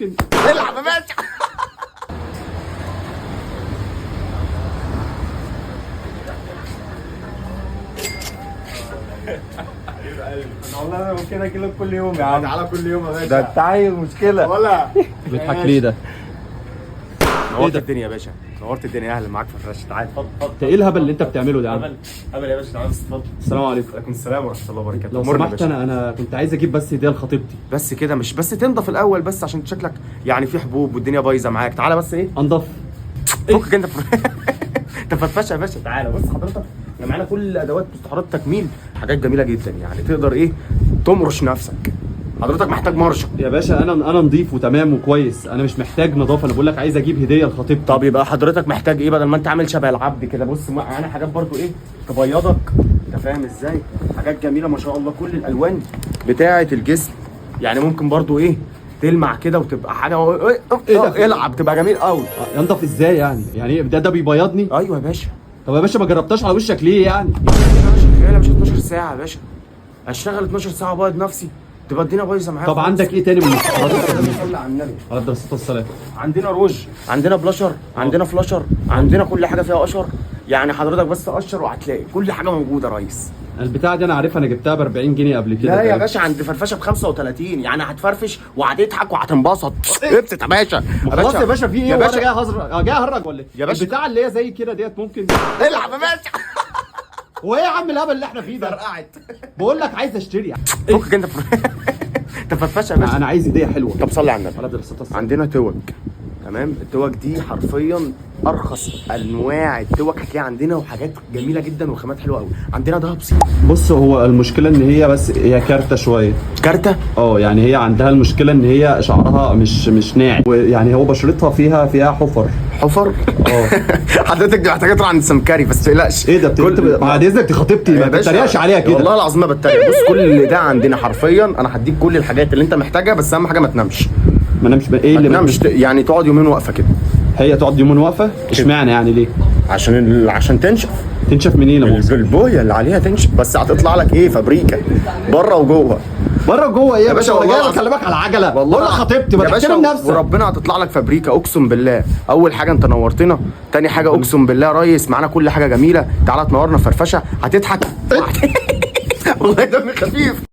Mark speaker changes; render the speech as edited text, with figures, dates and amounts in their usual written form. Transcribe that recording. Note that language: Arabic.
Speaker 1: العب يا باشا.
Speaker 2: والله انا ممكن اجي لك كل يوم يا عم.
Speaker 1: تعالى كل يوم يا باشا.
Speaker 2: ده انت عايز مشكله
Speaker 1: ولا
Speaker 2: بتضحك ليه ده؟
Speaker 1: نورت الدنيا يا باشا، نورت الدنيا. اهلا معاك في فرش. تعالى اتفضل
Speaker 2: انت ايه الهبل اللي انت بتعمله ده يا عم؟
Speaker 1: هبل يا باشا. تعالى بس اتفضل.
Speaker 2: السلام عليكم.
Speaker 1: وعليكم السلام ورحمه الله وبركاته.
Speaker 2: لو
Speaker 1: أمورنا يا
Speaker 2: سمحت
Speaker 1: باشا.
Speaker 2: انا كنت عايز اجيب بس هديه لخطيبتي.
Speaker 1: بس كده مش بس تنضف الاول بس عشان شكلك يعني في حبوب والدنيا بايظه معاك. تعالى بس ايه
Speaker 2: انضف.
Speaker 1: فكك انت انت فرفشه يا باشا. تعالى بص حضرتك، احنا معانا كل ادوات مستحضرات تكميل، حاجات جميله جدا يعني تقدر ايه تمرش نفسك. حضرتك محتاج مرشه.
Speaker 2: يا باشا انا نضيف وتمام وكويس، انا مش محتاج نظافه، انا بقول لك عايز اجيب هديه لخطيبتي.
Speaker 1: طب يبقى حضرتك محتاج ايه بدل ما انت عامل شبه العبد كده؟ بص معانا حاجات برضو ايه تبيضك، انت فاهم ازاي؟ حاجات جميله ما شاء الله، كل الالوان بتاعه الجسم يعني ممكن برضو ايه تلمع كده وتبقى حاجه ايه العب تبقى جميل قوي.
Speaker 2: ينضف ازاي يعني؟ يعني ايه ده بيبيضني؟
Speaker 1: ايوه يا باشا.
Speaker 2: طب يا باشا ما جربتاش على وشك ليه يعني؟
Speaker 1: يا باشا 12 ساعه يا باشا، اشتغل 12 ساعه بايض نفسي تبقى الدنيا بايظه معايا.
Speaker 2: طب عندك ايه تاني من المستحضرات التجميل؟
Speaker 1: صلي على النبي
Speaker 2: على الصلاه والسلام.
Speaker 1: عندنا روج، عندنا بلاشر، عندنا فلاشر، عندنا كل حاجه فيها قشر. يعني حضرتك بس قشر وهتلاقي كل حاجه موجوده يا ريس.
Speaker 2: البتاعه دي انا عارفها، انا جبتها ب 40 جنيه قبل كده.
Speaker 1: لا يا باشا عند فرفشه ب 35، يعني هتفرفش وهتضحك وهتنبسط. ابسط يا باشا.
Speaker 2: خلاص يا باشا في ايه؟
Speaker 1: يا
Speaker 2: وانا
Speaker 1: باشا
Speaker 2: جاي اهزر جاي اهرج ولا ايه؟
Speaker 1: يا باشا
Speaker 2: البتاعه اللي هي زي كده ديت ممكن
Speaker 1: العب يا باشا.
Speaker 2: هو ايه يا عم الهبل اللي احنا فيه ده؟
Speaker 1: فرقعت.
Speaker 2: بقول لك عايز اشتري.
Speaker 1: فكك انت انت فرفشه يا باشا.
Speaker 2: انا عايز هديه حلوه.
Speaker 1: طب صلي على النبي.
Speaker 2: على الصلاه والسلام.
Speaker 1: عندنا توج، تمام. التوج دي حرفيا ارخص انواع التوج هتلاقيها عندنا، وحاجات جميله جدا وخامات حلوه قوي. عندنا دهب صيني.
Speaker 2: بص هو المشكله ان هي بس هي كارته شويه.
Speaker 1: كارته؟
Speaker 2: يعني هي عندها المشكله ان هي شعرها مش ناعم، ويعني هو بشرتها فيها حفر.
Speaker 1: حفر؟ حضرتك دي محتاجه تروح عند سمكري بس تقلقش.
Speaker 2: ايه ده بعد اذنك دي خطيبتي ما تتريقش عليها كده.
Speaker 1: والله العظيم ما بتريق. بص كل ده عندنا حرفيا. انا هديك كل الحاجات اللي انت محتاجها، بس اهم حاجه ما تنامش.
Speaker 2: ما نامش ايه
Speaker 1: ما
Speaker 2: اللي
Speaker 1: تنامش يعني تقعد يومين واقفه كده.
Speaker 2: هي تقعد يومين واقفه؟ اشمعنى يعني ليه؟
Speaker 1: عشان تنشف.
Speaker 2: تنشف منين يا مصر؟
Speaker 1: البويه اللي عليها تنشف، بس هتطلع لك ايه فابريكا بره وجوه.
Speaker 2: بره وجوه ايه
Speaker 1: يا باشا؟
Speaker 2: والله
Speaker 1: والله
Speaker 2: جاي بكلمك على العجله.
Speaker 1: والله
Speaker 2: بقول لك خطيبتي ما تحترم نفسك.
Speaker 1: وربنا هتطلع لك فابريكا اقسم بالله. اول حاجه انت نورتنا، تاني حاجه اقسم بالله يا ريس معانا كل حاجه جميله. تعالى تنورنا فرفشه هتضحك. والله دمي خفيف.